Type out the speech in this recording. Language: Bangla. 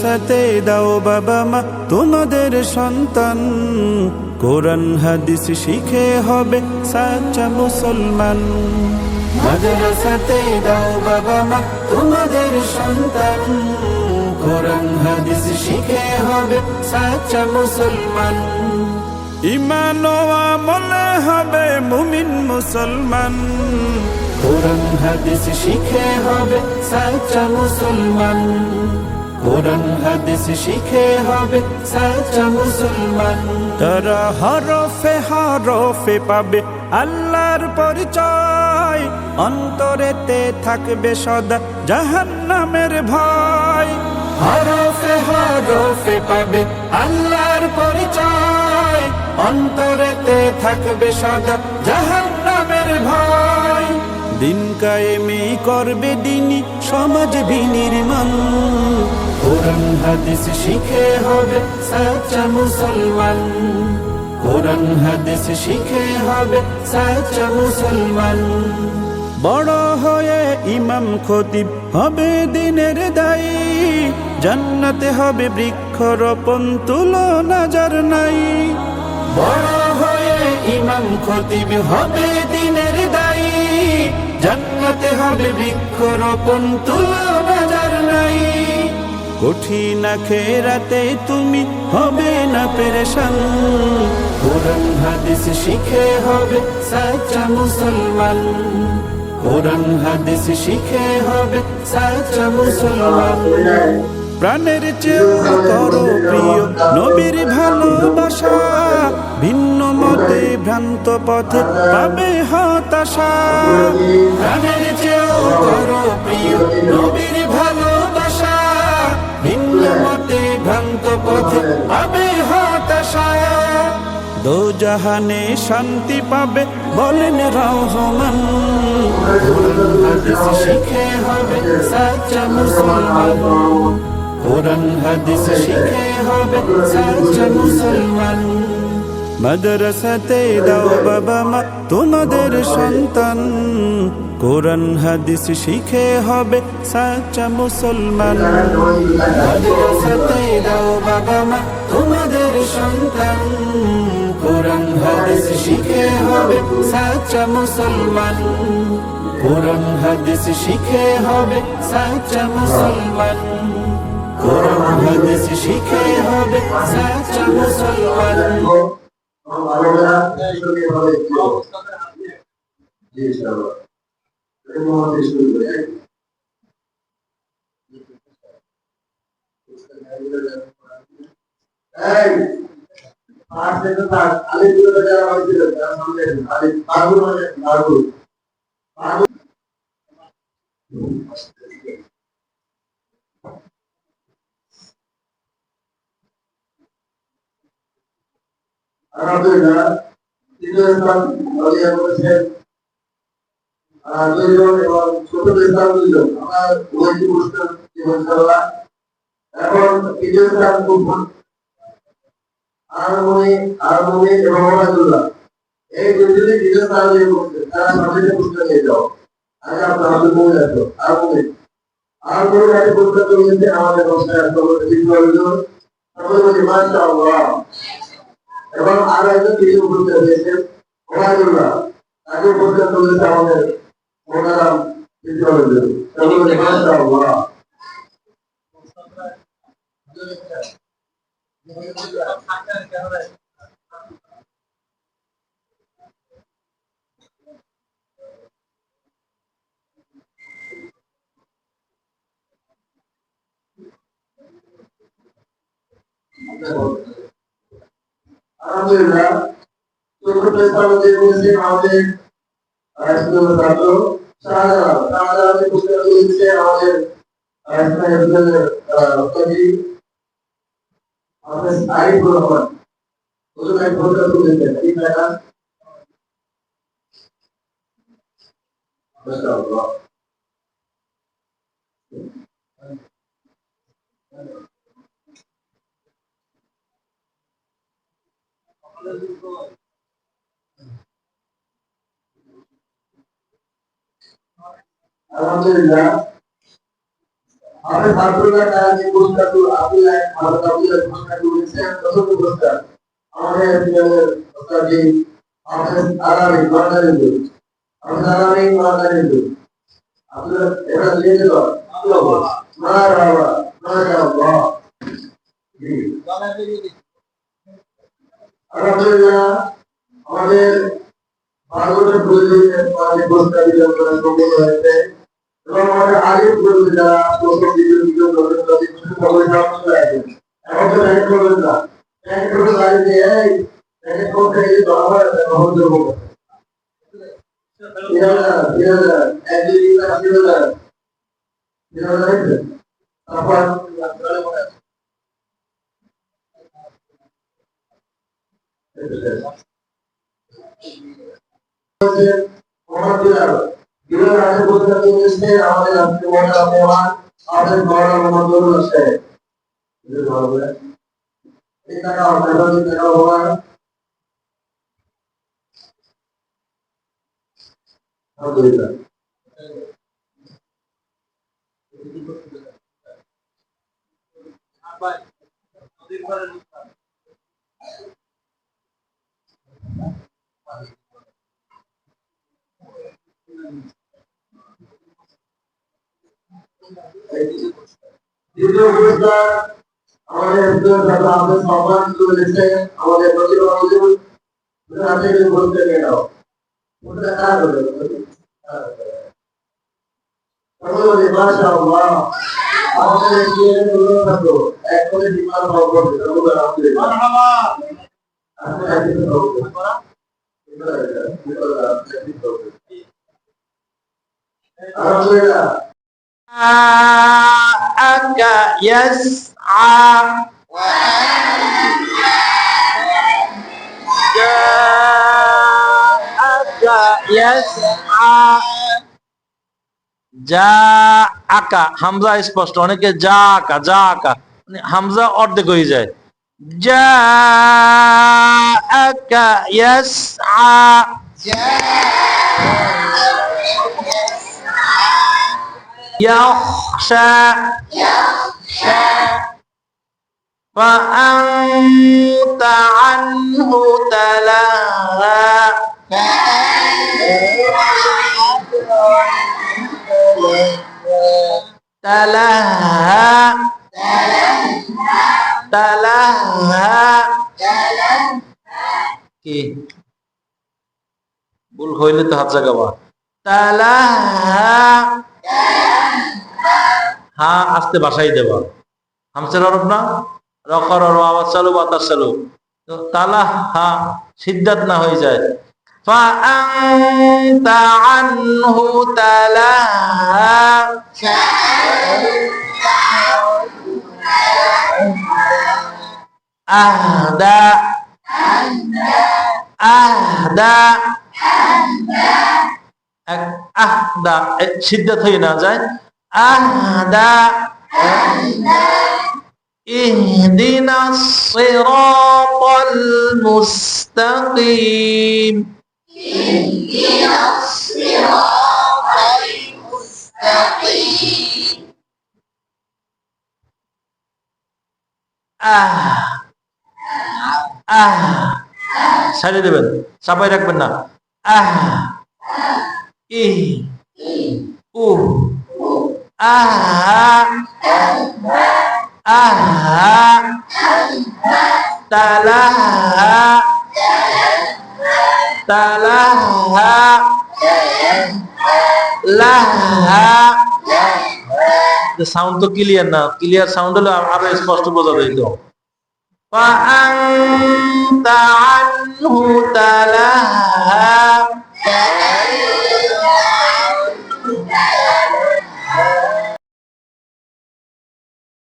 সাথে দাও বাবা মা তোমাদের সন্তান, কোরআন হাদিস শিখে হবে সাচ্চা মুসলমান। মাদ্রাসাতে দাও বাবা মা তোমাদের সন্তান, কোরআন হাদিস শিখে হবে সাচ্চা মুসলমান। ঈমান ও আমলে হবে মুমিন মুসলমান, কোরআন হাদিস শিখে হবে সাচ্চা মুসলমান। কোরআন হাদিস শিখে হবে সাচ্চা মুসলমান। তারা হরফে হরফে পাবে আল্লাহর পরিচয়, অন্তরেতে থাকবে সদা জাহান্নামের ভয়। হরফে হরফে পাবে আল্লাহর পরিচয়, অন্তরেতে থাকবে সদা জাহান্নামের ভয়। দিন কায়েমে করবে দিনী সমাজ বিনির্মাণ, কোরআন হাদিস শিখে হবে সাচ্চা মুসলমান। কোরআন হাদিস শিখে হবে সাচ্চা মুসলমান। বড় হয়ে ইমাম খতিব হবে দিনের দায়ী, জান্নাতে হবে বৃক্ষরোপণ তুলনা যার নাই। বড় হয়ে ইমাম খতিব হবে দিনের দায়ী, জান্নাতে হবে বৃক্ষরোপণ তুলনা যার নাই। কঠিন আখিরাতে তুমি হবে না পেরেশান, কোরআন হাদিস শিখে হবে সাচ্চা মুসলমান। কোরআন হাদিস শিখে হবে সাচ্চা মুসলমান। প্রাণের চেয়েও করো প্রিয় নবীর ভালোবাসা, ভিন্ন মতে ভ্রান্ত পথে পাবে হতাশা। প্রাণের চেয়েও করো প্রিয় নবীর ভালোবাসা, ভিন্ন মতে ভ্রান্ত পথে পাবে হতাশা। দোজাহানে শান্তি পাবে বলেন রহমান, কোরআন হাদিস শিখে হবে সাচ্চা মুসলমান। কোরআন হাদিস শিখে হবে সাচ্চা মুসলমান। মাদ্রাসাতে দাও বাবা মা তোমাদের সন্তান, কোরআন হাদিস শিখে হবে সাচ্চা মুসলমান। মাদ্রাসাতে দাও বাবা মা তোমাদের সন্তান, কোরআন হাদিস শিখে হবে সাচ্চা মুসলমান। কোরআন হাদিস শিখে হবে সাচ্চা মুসলমান। কোরআন হাদিস শিখে হবে সাচ্চা মুসলমান। আলহামদুলিল্লাহ, তৃতীয় স্থান অধিকার করেছেন দুইজন এবং চতুর্থ স্থান দুইজন। আমরা উভয়টি পুরস্কার ইনশাআল্লাহ। এখন তৃতীয় স্থান আরমনি এবং ওবায়দুল্লাহ, এই দুইজনই তৃতীয় স্থান অধিকার করছে। তারা সামনে পুরস্কার নিয়ে যাও। আগে আপনার হাতে পৌঁছে যাচ্ছ। আরমনি গাড়ি পুরস্কার চলেছে আমাদের দশটায় সবাই বলি মাশাআল্লাহ। এবং আরো একজন তৃতীয় পুরস্কার পেয়েছেন ওবায়দুল্লাহ, তাকে পুরস্কার চলেছে আমাদের মোনারাম তৃতীয় হয়েছে। সবাই বলি মাশাআল্লাহ। আলহামদুলিল্লাহ, চতুর্থ স্থান অধিকার করেছে আমাদের ছাত্র শাহজালাল পুরস্কার দিয়েছে আমাদের আরিফুর রহমান। পুরস্কার তুলেছেন এই টাকা। মাশাআল্লাহ। আলহামদুলিল্লাহ, আপনি সার্কুলার দ্বারা যে পুরস্কারগুলো আপনি ভারত আব্দুল্লাহ পুরস্কারগুলো দিচ্ছেন চতুর্থ পুরস্কার আমাদের ওস্তাদজি হাফেজ আলামী মাদারীপুর হাফেজ আলামী মাদারীপুর আপনারা এটা দিয়ে দিল মাশাআল্লাহ মাশাআল্লাহ আলহামদুলিল্লাহ আমাদের ভারতের প্রতিনিধিদের পাশে পুরস্কার বিতরণ করা সম্পন্ন হয়েছে এবং আমাদের আলিম প্রতিনিধি যারা প্রথম দ্বিতীয় তৃতীয় চতুর্থ পঞ্চম সকলে সামনে আছে এখন তো ব্যাংক করবেন না ব্যাংক করে দাঁড়িয়ে এই ব্যাংক করতে গিয়ে ধরা হয় বহুত দুর্গ তারপর আমাদের দ্বিতীয় পুরস্কার আমাদের আমাদের সম্মান তুলেছে আমাদের প্রতিভাবান বলতে নিয়ে নাও ওটা কার হবে মাশাআল্লাহ আমাদের দিয়ে বলো থাকো এক করে বিমান ভাব করতে আলহামদুলিল্লাহ মারহাবা আপনি একটু করা আলহামদুলিল্লাহ يسعى جاءك يسعى জাআকা হামজা স্পষ্ট অনেকে জাআকা জাআকা হামজা অর্ধেক হয়ে যায় জাআকা ইয়াসআ يخشى فأنت عنه تلهى تلهى تلهى কি ভুল হইলে তো হাত জাগাবা তালাহা হা আস্তে ভাষাই দেবা হামসের হরফ না রকর আওয়াজ চালু বাতাস চালু তো তালা হা সিদ্ধাত না হয়ে যায় فأنت عنه تلهى أهدى أهدى أهدى সিদ্ধাত হয়ে না যায় أهدى اهدنا الصراط المستقيم اهدنا الصراط المستقيم সারিয়ে দেবেন চাপাই রাখবেন না ই উ তালাহা তালাহা লাহা সাউন্ড তো ক্লিয়ার না ক্লিয়ার সাউন্ড হলে আরো স্পষ্ট বোঝা যাইতো فأنت عنه تلهى